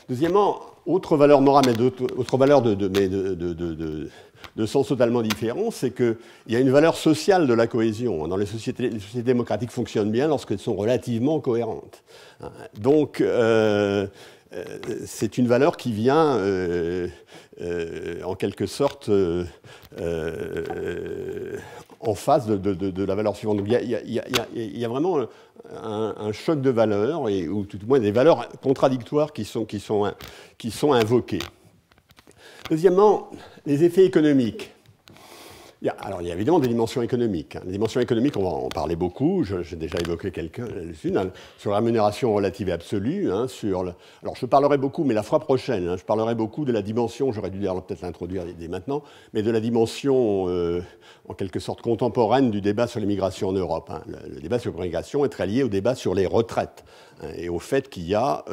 Deuxièmement, autre valeur morale, mais autre valeur de sens totalement différent, c'est qu'il y a une valeur sociale de la cohésion. Dans les sociétés démocratiques fonctionnent bien lorsqu'elles sont relativement cohérentes. Donc, c'est une valeur qui vient en quelque sorte en face de la valeur suivante. Donc il y a vraiment un choc de valeurs, ou tout au moins des valeurs contradictoires qui sont invoquées. Deuxièmement, les effets économiques. Alors, il y a évidemment des dimensions économiques. Les dimensions économiques, on va en parler beaucoup. J'ai déjà évoqué quelques-unes. Sur la rémunération relative et absolue. Alors, je parlerai beaucoup, mais la fois prochaine, je parlerai beaucoup de la dimension, j'aurais dû peut-être l'introduire dès maintenant, mais de la dimension, en quelque sorte, contemporaine du débat sur l'immigration en Europe. Le débat sur l'immigration est très lié au débat sur les retraites et au fait qu'il y a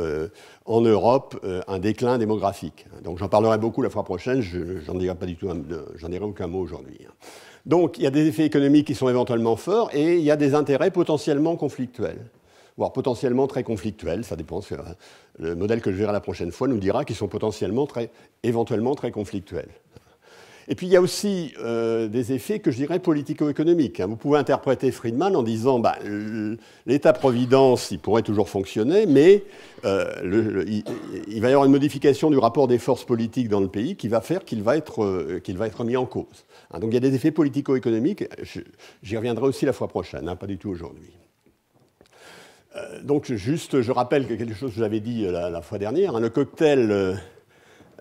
en Europe un déclin démographique. Donc j'en parlerai beaucoup la fois prochaine, j'en dirai aucun mot aujourd'hui. Donc il y a des effets économiques qui sont éventuellement forts et il y a des intérêts potentiellement conflictuels, voire potentiellement très conflictuels, ça dépend. Le modèle que je verrai la prochaine fois nous dira qu'ils sont potentiellement éventuellement très conflictuels. Et puis il y a aussi des effets que je dirais politico-économiques. Vous pouvez interpréter Friedman en disant l'État-providence, il pourrait toujours fonctionner, mais il va y avoir une modification du rapport des forces politiques dans le pays qui va faire qu'il va être mis en cause. Donc il y a des effets politico-économiques, j'y reviendrai aussi la fois prochaine, pas du tout aujourd'hui. Donc je rappelle quelque chose que j'avais dit la fois dernière, le cocktail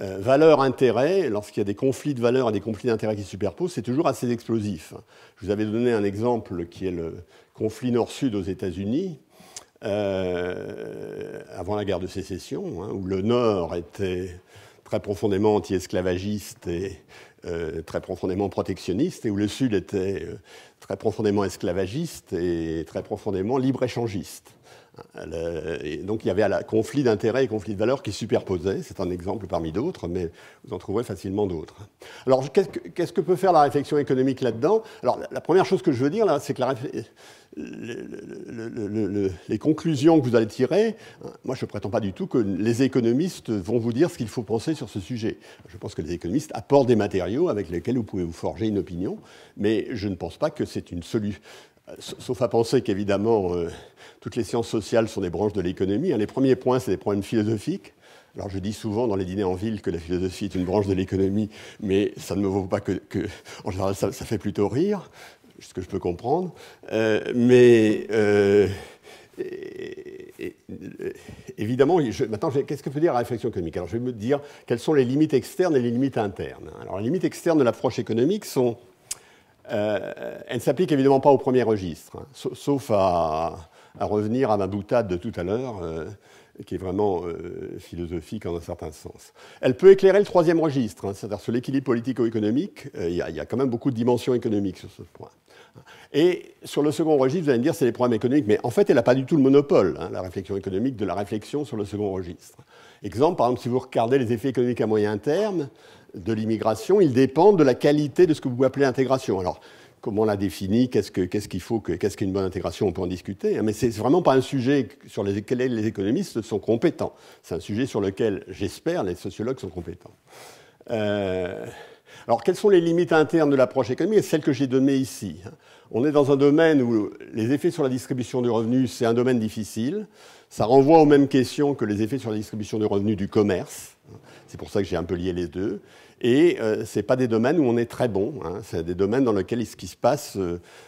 valeur-intérêt, lorsqu'il y a des conflits de valeurs et des conflits d'intérêts qui se superposent, c'est toujours assez explosif. Je vous avais donné un exemple qui est le conflit Nord-Sud aux États-Unis, avant la guerre de sécession, où le Nord était très profondément anti-esclavagiste et très profondément protectionniste, et où le Sud était très profondément esclavagiste et très profondément libre-échangiste. Et donc il y avait un conflit d'intérêts et conflit de valeurs qui se superposaient. C'est un exemple parmi d'autres, mais vous en trouverez facilement d'autres. Alors qu'est-ce que peut faire la réflexion économique là-dedans? Alors la première chose que je veux dire là, c'est que les conclusions que vous allez tirer, moi je ne prétends pas du tout que les économistes vont vous dire ce qu'il faut penser sur ce sujet. Je pense que les économistes apportent des matériaux avec lesquels vous pouvez vous forger une opinion, mais je ne pense pas que c'est une solution. Sauf à penser qu'évidemment, toutes les sciences sociales sont des branches de l'économie. Les premiers points, c'est des problèmes philosophiques. Alors je dis souvent dans les dîners en ville que la philosophie est une branche de l'économie, mais ça ne me vaut pas que en général, ça fait plutôt rire, ce que je peux comprendre. Évidemment, maintenant, qu'est-ce que peut dire la réflexion économique? Alors je vais me dire quelles sont les limites externes et les limites internes. Alors les limites externes de l'approche économique sont... elle ne s'applique évidemment pas au premier registre, sauf à revenir à ma boutade de tout à l'heure, qui est vraiment philosophique en un certain sens. Elle peut éclairer le troisième registre, c'est-à-dire sur l'équilibre politico-économique. Il y a quand même beaucoup de dimensions économiques sur ce point. Et sur le second registre, vous allez me dire c'est les problèmes économiques, mais en fait, elle n'a pas du tout le monopole, la réflexion économique, de la réflexion sur le second registre. Exemple, par exemple, si vous regardez les effets économiques à moyen terme de l'immigration, ils dépendent de la qualité de ce que vous appelez intégration. Alors, comment on la définit, qu'est-ce qu'une bonne intégration, on peut en discuter, mais c'est vraiment pas un sujet sur lequel les économistes sont compétents. C'est un sujet sur lequel, j'espère, les sociologues sont compétents. Alors, quelles sont les limites internes de l'approche économique? Celles que j'ai données ici. On est dans un domaine où les effets sur la distribution du revenu, c'est un domaine difficile. Ça renvoie aux mêmes questions que les effets sur la distribution du revenu du commerce. C'est pour ça que j'ai un peu lié les deux. Et ce n'est pas des domaines où on est très bon. C'est des domaines dans lesquels ce qui se passe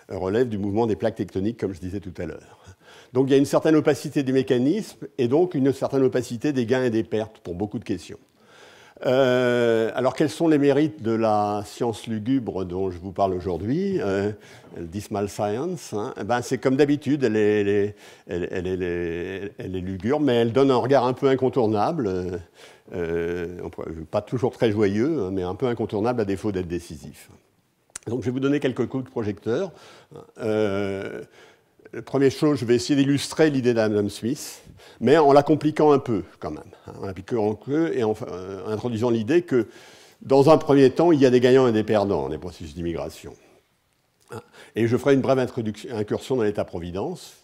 relève du mouvement des plaques tectoniques, comme je disais tout à l'heure. Donc il y a une certaine opacité des mécanismes et donc une certaine opacité des gains et des pertes pour beaucoup de questions. Alors quels sont les mérites de la science lugubre dont je vous parle aujourd'hui, Dismal Science? C'est comme d'habitude, elle est lugubre, mais elle donne un regard un peu incontournable, pas toujours très joyeux, mais un peu incontournable à défaut d'être décisif. Donc je vais vous donner quelques coups de projecteur. Première chose, je vais essayer d'illustrer l'idée d'Adam Smith, mais en la compliquant un peu quand même, en l'appliquant un peu et en introduisant l'idée que dans un premier temps, il y a des gagnants et des perdants dans les processus d'immigration. Et je ferai une brève incursion dans l'État-providence.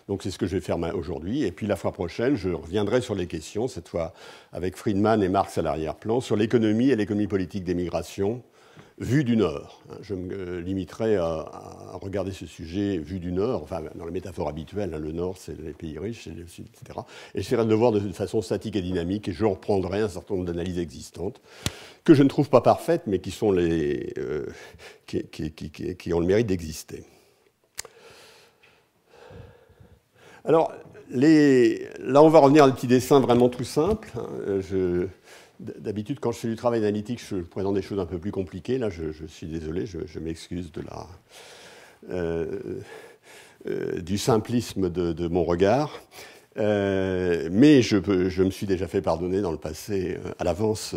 Donc c'est ce que je vais faire aujourd'hui. Et puis la fois prochaine, je reviendrai sur les questions, cette fois avec Friedman et Marx à l'arrière-plan, sur l'économie et l'économie politique des migrations, vu du Nord. Je me limiterai à regarder ce sujet vu du Nord, enfin dans la métaphore habituelle, le Nord c'est les pays riches, c'est le Sud, etc. Et j'essaierai de le voir de façon statique et dynamique, et je reprendrai un certain nombre d'analyses existantes, que je ne trouve pas parfaites, mais qui sont qui ont le mérite d'exister. Alors, là, on va revenir à des petits dessins vraiment tout simples. D'habitude, quand je fais du travail analytique, je présente des choses un peu plus compliquées. Là, je suis désolé, je m'excuse du simplisme de mon regard. Mais je me suis déjà fait pardonner dans le passé à l'avance.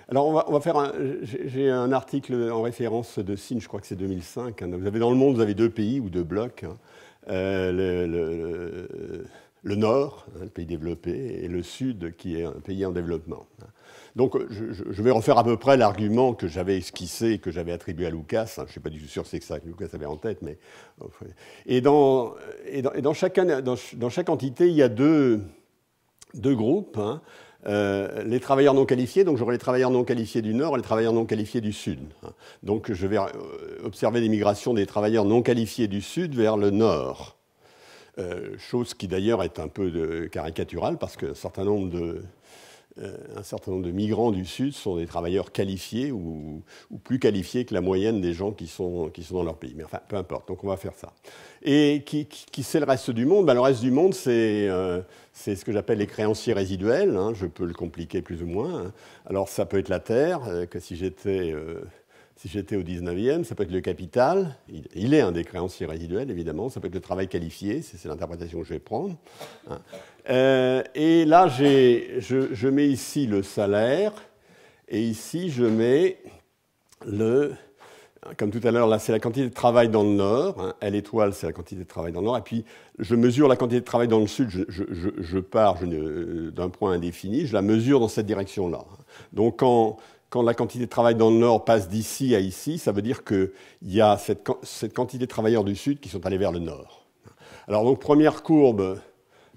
Alors, on va faire j'ai un article en référence de Signe, je crois que c'est 2005. Vous avez dans le monde, vous avez 2 pays ou 2 blocs. Le Nord, le pays développé, et le Sud, qui est un pays en développement. Donc, je vais refaire à peu près l'argument que j'avais esquissé et que j'avais attribué à Lucas. Je ne suis pas du tout sûr que c'est ça que Lucas avait en tête, mais... Et dans chaque entité, il y a deux groupes. Les travailleurs non qualifiés, donc j'aurai les travailleurs non qualifiés du Nord et les travailleurs non qualifiés du Sud. Donc je vais observer les migrations des travailleurs non qualifiés du Sud vers le Nord. Chose qui d'ailleurs est un peu caricaturale parce qu'un certain nombre de migrants du Sud sont des travailleurs qualifiés ou plus qualifiés que la moyenne des gens qui sont dans leur pays. Mais enfin, peu importe, donc on va faire ça. Et qui c'est le reste du monde? Le reste du monde, c'est ce que j'appelle les créanciers résiduels. Je peux le compliquer plus ou moins. Alors ça peut être la terre, que si j'étais au 19e, ça peut être le capital. Il est un des créanciers résiduels, évidemment. Ça peut être le travail qualifié, c'est l'interprétation que je vais prendre. Et là, je mets ici le salaire, et ici, je mets comme tout à l'heure, là, c'est la quantité de travail dans le Nord. L étoile, c'est la quantité de travail dans le Nord. Et puis, je mesure la quantité de travail dans le Sud. Je pars d'un point indéfini. Je la mesure dans cette direction-là. Donc, quand la quantité de travail dans le Nord passe d'ici à ici, ça veut dire qu'il y a cette quantité de travailleurs du Sud qui sont allés vers le Nord. Alors, donc, première courbe,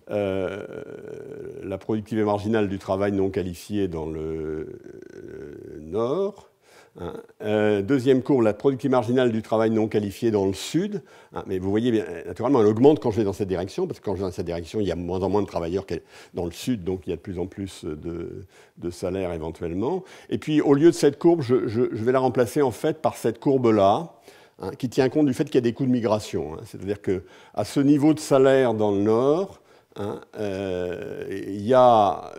la productivité marginale du travail non qualifié dans le Nord. Deuxième courbe, la productivité marginale du travail non qualifié dans le Sud. Mais vous voyez, bien, naturellement, elle augmente quand je vais dans cette direction, parce que quand je vais dans cette direction, il y a de moins en moins de travailleurs dans le Sud, donc il y a de plus en plus de salaires éventuellement. Et puis, au lieu de cette courbe, je vais la remplacer en fait par cette courbe-là, qui tient compte du fait qu'il y a des coûts de migration. C'est-à-dire qu'à ce niveau de salaire dans le Nord, il y a...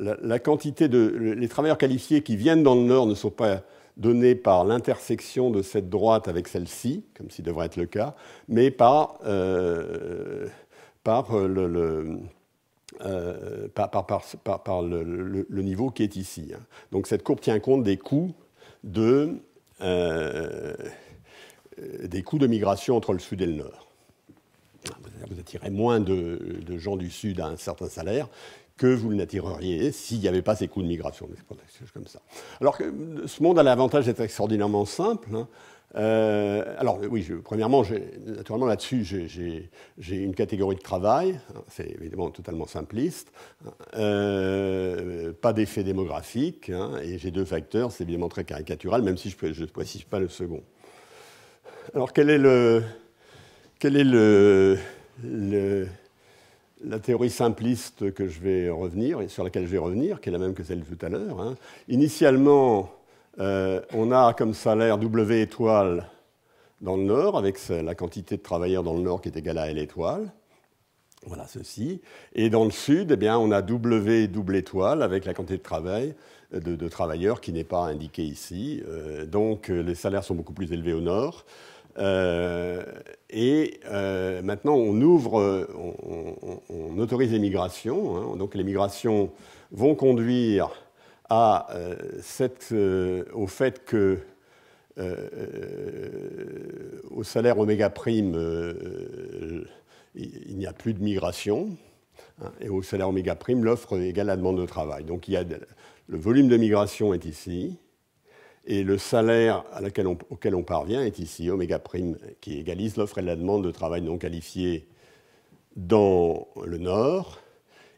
la quantité les travailleurs qualifiés qui viennent dans le Nord ne sont pas donnés par l'intersection de cette droite avec celle-ci, comme s'il devrait être le cas, mais par le niveau qui est ici. Donc cette courbe tient compte des coûts de migration entre le Sud et le Nord. Vous attirez moins de gens du Sud à un certain salaire que vous n'attireriez s'il n'y avait pas ces coûts de migration. C'est comme ça. Alors, ce monde a l'avantage d'être extraordinairement simple. Alors, oui, premièrement, naturellement, là-dessus, j'ai une catégorie de travail. C'est évidemment totalement simpliste. Pas d'effet démographique. Et j'ai 2 facteurs. C'est évidemment très caricatural, même si je ne précise pas le second. Alors, quelle est la théorie simpliste que je vais revenir, et sur laquelle je vais revenir, qui est la même que celle de tout à l'heure. Initialement, on a comme salaire W étoile dans le Nord, avec la quantité de travailleurs dans le Nord qui est égale à L étoile. Voilà ceci. Et dans le Sud, eh bien, on a W double étoile avec la quantité de travail de travailleurs qui n'est pas indiquée ici. Donc, les salaires sont beaucoup plus élevés au Nord. Maintenant, on autorise les migrations. Donc, les migrations vont conduire au fait que au salaire oméga prime, il n'y a plus de migration. Et au salaire oméga prime, l'offre égale la demande de travail. Donc, le volume de migration est ici. Et le salaire auquel on parvient est ici, oméga prime, qui égalise l'offre et la demande de travail non qualifié dans le Nord.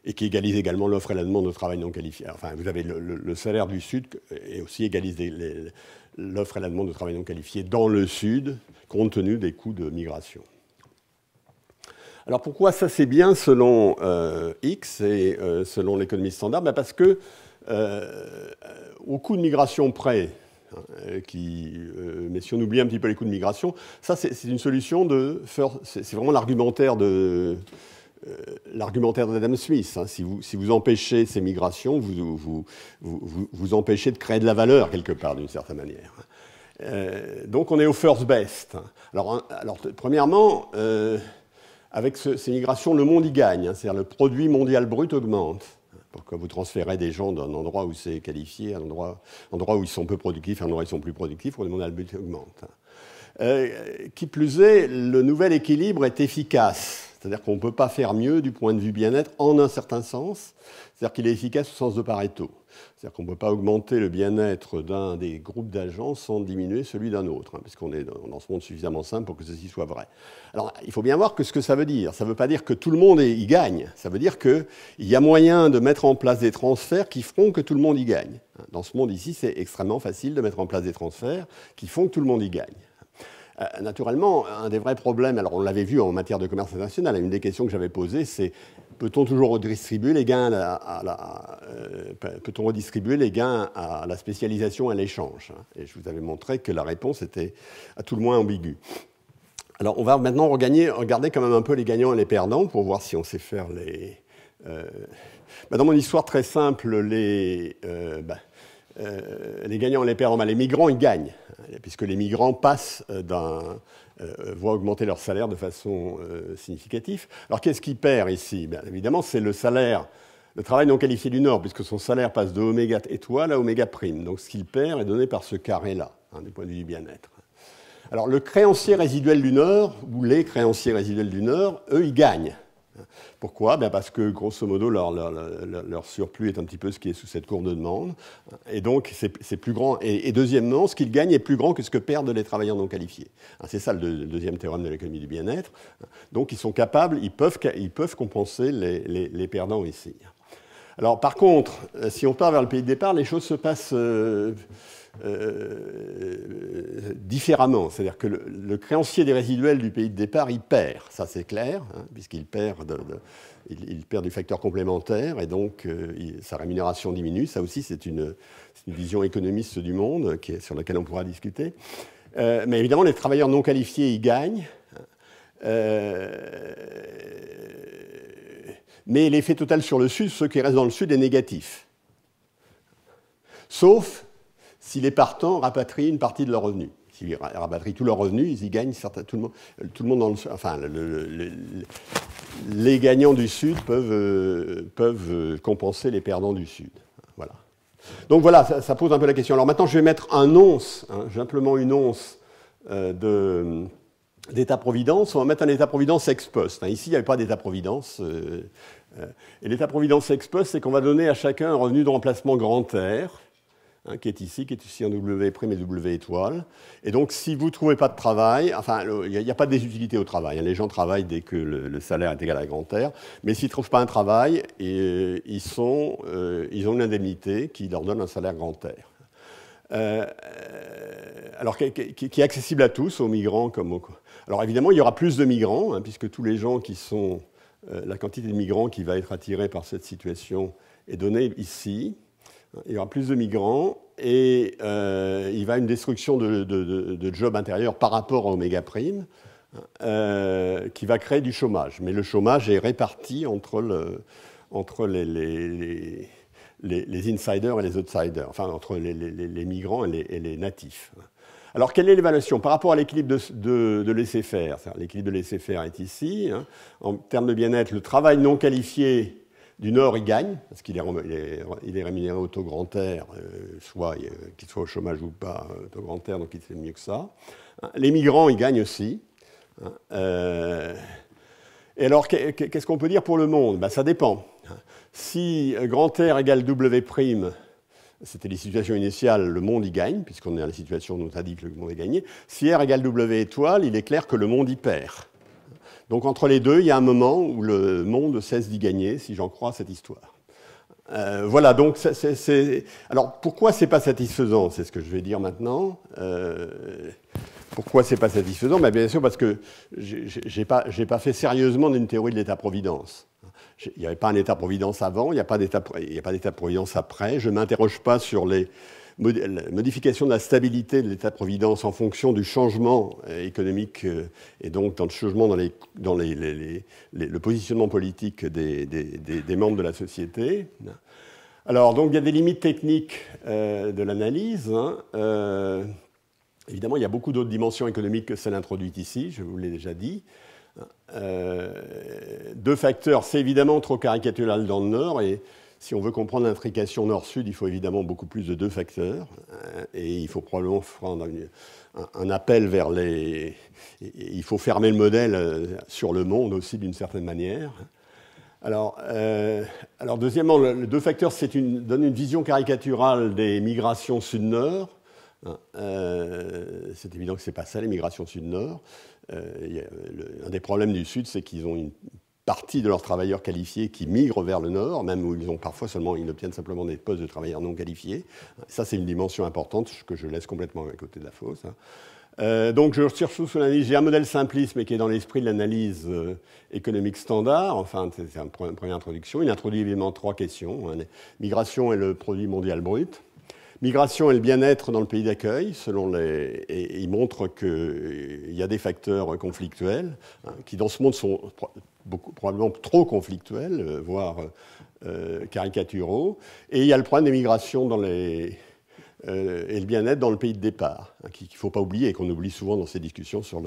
et qui égalise également l'offre et la demande de travail non qualifié. Enfin, vous avez le salaire du Sud et aussi égalise l'offre et la demande de travail non qualifié dans le Sud, compte tenu des coûts de migration. Alors pourquoi ça c'est bien selon X et selon l'économie standard? Parce que au coût de migration près, mais si on oublie un petit peu les coûts de migration, ça c'est une solution c'est vraiment l'argumentaire d'Adam Smith. Hein. Si vous empêchez ces migrations, vous empêchez de créer de la valeur quelque part d'une certaine manière. Donc on est au first best. Alors premièrement, avec ces migrations, le monde y gagne. Hein. C'est-à-dire le produit mondial brut augmente. Pourquoi vous transférez des gens d'un endroit où c'est qualifié à un endroit où ils sont peu productifs, à un endroit où ils sont plus productifs, le mondial brut augmente. Qui plus est, le nouvel équilibre est efficace. C'est-à-dire qu'on ne peut pas faire mieux du point de vue bien-être en un certain sens. C'est-à-dire qu'il est efficace au sens de Pareto. C'est-à-dire qu'on ne peut pas augmenter le bien-être d'un des groupes d'agents sans diminuer celui d'un autre, hein, puisqu'on est dans ce monde suffisamment simple pour que ceci soit vrai. Alors, il faut bien voir ce que ça veut dire. Ça ne veut pas dire que tout le monde y gagne. Ça veut dire qu'il y a moyen de mettre en place des transferts qui feront que tout le monde y gagne. Dans ce monde ici, c'est extrêmement facile de mettre en place des transferts qui font que tout le monde y gagne. Naturellement, un des vrais problèmes, alors on l'avait vu en matière de commerce international, une des questions que j'avais posées, c'est peut-on toujours redistribuer les gains à la spécialisation et à l'échange? Et je vous avais montré que la réponse était à tout le moins ambiguë. Alors on va maintenant regarder quand même un peu les gagnants et les perdants pour voir si on sait faire les... Dans mon histoire très simple, les gagnants et les perdants, les migrants, ils gagnent, puisque les migrants voient augmenter leur salaire de façon significative. Alors qu'est-ce qui perd ici? Évidemment, c'est le salaire, le travail non qualifié du Nord, puisque son salaire passe de oméga étoile à oméga prime. Donc ce qu'il perd est donné par ce carré-là, du point de vue du bien-être. Alors le créancier résiduel du Nord, ou les créanciers résiduels du Nord, eux, ils gagnent. Pourquoi? Parce que, grosso modo, leur surplus est un petit peu ce qui est sous cette courbe de demande. Et donc, c'est plus grand. Et deuxièmement, ce qu'ils gagnent est plus grand que ce que perdent les travailleurs non qualifiés. C'est ça le deuxième théorème de l'économie du bien-être. Donc, ils sont capables, ils peuvent compenser les perdants ici. Alors, par contre, si on part vers le pays de départ, les choses se passent différemment. C'est-à-dire que le créancier des résiduels du pays de départ, il perd. Ça, c'est clair, puisqu'il perd, il perd du facteur complémentaire, et donc sa rémunération diminue. Ça aussi, c'est une vision économiste du monde sur laquelle on pourra discuter. Mais évidemment, les travailleurs non qualifiés, ils gagnent. Mais l'effet total sur le Sud, ceux qui restent dans le Sud, est négatif. Sauf si les partants rapatrient une partie de leurs revenus. S'ils rapatrient tous leurs revenus, ils y gagnent tout le monde dans le Sud. Enfin, les gagnants du Sud peuvent compenser les perdants du Sud. Voilà. Donc voilà, ça pose un peu la question. Alors maintenant, je vais mettre un once, simplement une once d'État-providence. On va mettre un État-providence ex post. Ici, il n'y avait pas d'État-providence. Et l'État-providence ex post, c'est qu'on va donner à chacun un revenu de remplacement grand R, qui est ici en W' et W étoile. Et donc, si vous ne trouvez pas de travail, enfin, il n'y a pas de désutilité au travail. Les gens travaillent dès que le salaire est égal à grand R. Mais s'ils ne trouvent pas un travail, ils ont une indemnité qui leur donne un salaire grand R. Alors, qui est accessible à tous, aux migrants comme aux... Alors, évidemment, il y aura plus de migrants, puisque tous les gens qui sont... la quantité de migrants qui va être attirée par cette situation est donnée ici. Il y aura plus de migrants et il va y avoir une destruction de jobs intérieurs par rapport à Oméga Prime qui va créer du chômage. Mais le chômage est réparti entre les insiders et les outsiders, enfin entre les migrants et les natifs. Alors, quelle est l'évaluation par rapport à l'équilibre de laisser-faire? L'équilibre de laisser-faire est ici. En termes de bien-être, le travail non qualifié du Nord, il gagne, parce qu'il est rémunéré au taux grand R, soit qu'il soit au chômage ou pas, au taux grand R, donc il fait mieux que ça. Les migrants, ils gagnent aussi. Et alors, qu'est-ce qu'on peut dire pour le monde? Ça dépend. Si grand R égale W', c'était les situations initiales, le monde y gagne, puisqu'on est dans la situation dont on a dit que le monde est gagné. Si R égale W étoile, il est clair que le monde y perd. Donc entre les deux, il y a un moment où le monde cesse d'y gagner, si j'en crois cette histoire. Voilà, donc alors pourquoi c'est pas satisfaisant? C'est ce que je vais dire maintenant. Pourquoi c'est pas satisfaisant? Ben, bien sûr parce que j'ai pas fait sérieusement d'une théorie de l'État-providence. Il n'y avait pas un État-providence avant, il n'y a pas d'État-providence après. Je ne m'interroge pas sur les modifications de la stabilité de l'État-providence en fonction du changement économique et donc dans le changement dans le positionnement politique des membres de la société. Alors, donc, il y a des limites techniques de l'analyse. Évidemment, il y a beaucoup d'autres dimensions économiques que celles introduites ici, je vous l'ai déjà dit. Deux facteurs, c'est évidemment trop caricatural dans le Nord, et si on veut comprendre l'intrication Nord-Sud, il faut évidemment beaucoup plus de deux facteurs, et il faut probablement prendre un appel vers les... Il faut fermer le modèle sur le monde aussi d'une certaine manière. Alors deuxièmement, les deux facteurs donnent une vision caricaturale des migrations sud-nord. C'est évident que ce n'est pas ça, les migrations sud-nord. Un des problèmes du Sud, c'est qu'ils ont une partie de leurs travailleurs qualifiés qui migrent vers le Nord, même où ils obtiennent simplement des postes de travailleurs non qualifiés. Ça, c'est une dimension importante que je laisse complètement à côté de la fosse. Donc, je recherche sous l'analyse. J'ai un modèle simpliste, mais qui est dans l'esprit de l'analyse économique standard. Enfin, c'est une première introduction. Il introduit évidemment trois questions. Migration et le produit mondial brut. Migration et le bien-être dans le pays d'accueil, et il montre qu'il y a des facteurs conflictuels, qui dans ce monde sont probablement trop conflictuels, voire caricaturaux. Et il y a le problème des migrations et le bien-être dans le pays de départ, qu'il ne faut pas oublier et qu'on oublie souvent dans ces discussions sur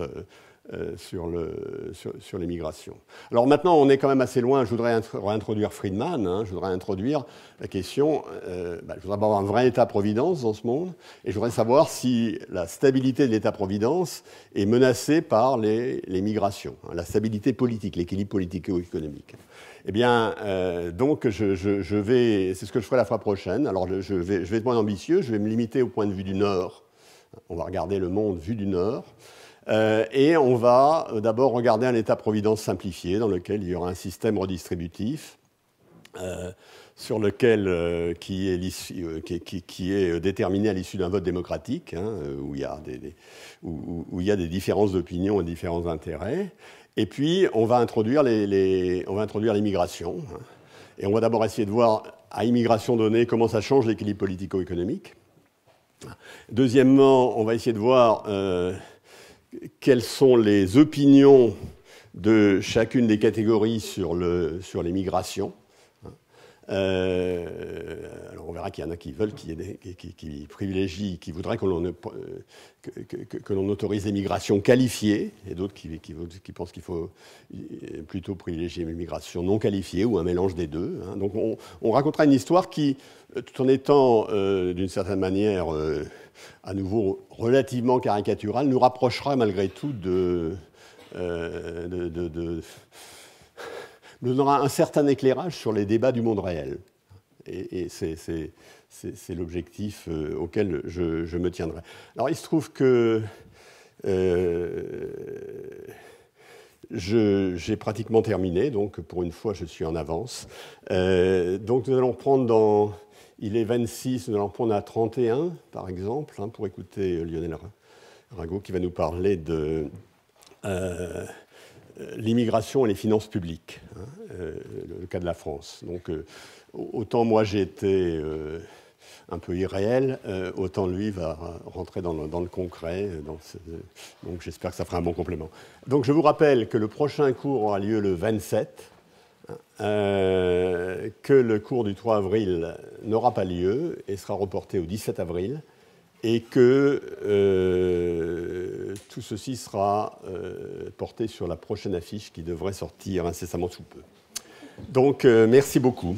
les migrations. Alors maintenant, on est quand même assez loin. Je voudrais réintroduire Friedman. Je voudrais introduire la question. Je voudrais avoir un vrai État-providence dans ce monde. Et je voudrais savoir si la stabilité de l'État-providence est menacée par les migrations. La stabilité politique, l'équilibre politico-économique. Eh bien, donc, c'est ce que je ferai la fois prochaine. Alors, je vais être moins ambitieux. Je vais me limiter au point de vue du Nord. On va regarder le monde vu du Nord. Et on va d'abord regarder un État-providence simplifié dans lequel il y aura un système redistributif sur lequel, qui est déterminé à l'issue d'un vote démocratique, où il y a des différences d'opinion et différents intérêts. Et puis, on va introduire les migrations. Et on va d'abord essayer de voir, à immigration donnée, comment ça change l'équilibre politico-économique. Deuxièmement, on va essayer de voir quelles sont les opinions de chacune des catégories sur les migrations. Alors on verra qu'il y en a qui veulent, qui privilégient, qui voudraient que l'on autorise les migrations qualifiées, et d'autres qui pensent qu'il faut plutôt privilégier les migrations non qualifiées, ou un mélange des deux. Donc on racontera une histoire qui, tout en étant d'une certaine manière à nouveau relativement caricaturale, nous rapprochera malgré tout nous donnera un certain éclairage sur les débats du monde réel. Et c'est l'objectif auquel je me tiendrai. Alors il se trouve que j'ai pratiquement terminé, donc pour une fois je suis en avance. Donc nous allons prendre il est 26, nous allons prendre à 31 par exemple, pour écouter Lionel Rago qui va nous parler de l'immigration et les finances publiques, le cas de la France. Donc, autant moi j'ai été un peu irréel, autant lui va rentrer dans le concret. Donc j'espère que ça fera un bon complément. Donc je vous rappelle que le prochain cours aura lieu le 27, que le cours du 3 avril n'aura pas lieu et sera reporté au 17 avril. Et que tout ceci sera porté sur la prochaine affiche qui devrait sortir incessamment sous peu. Donc, merci beaucoup.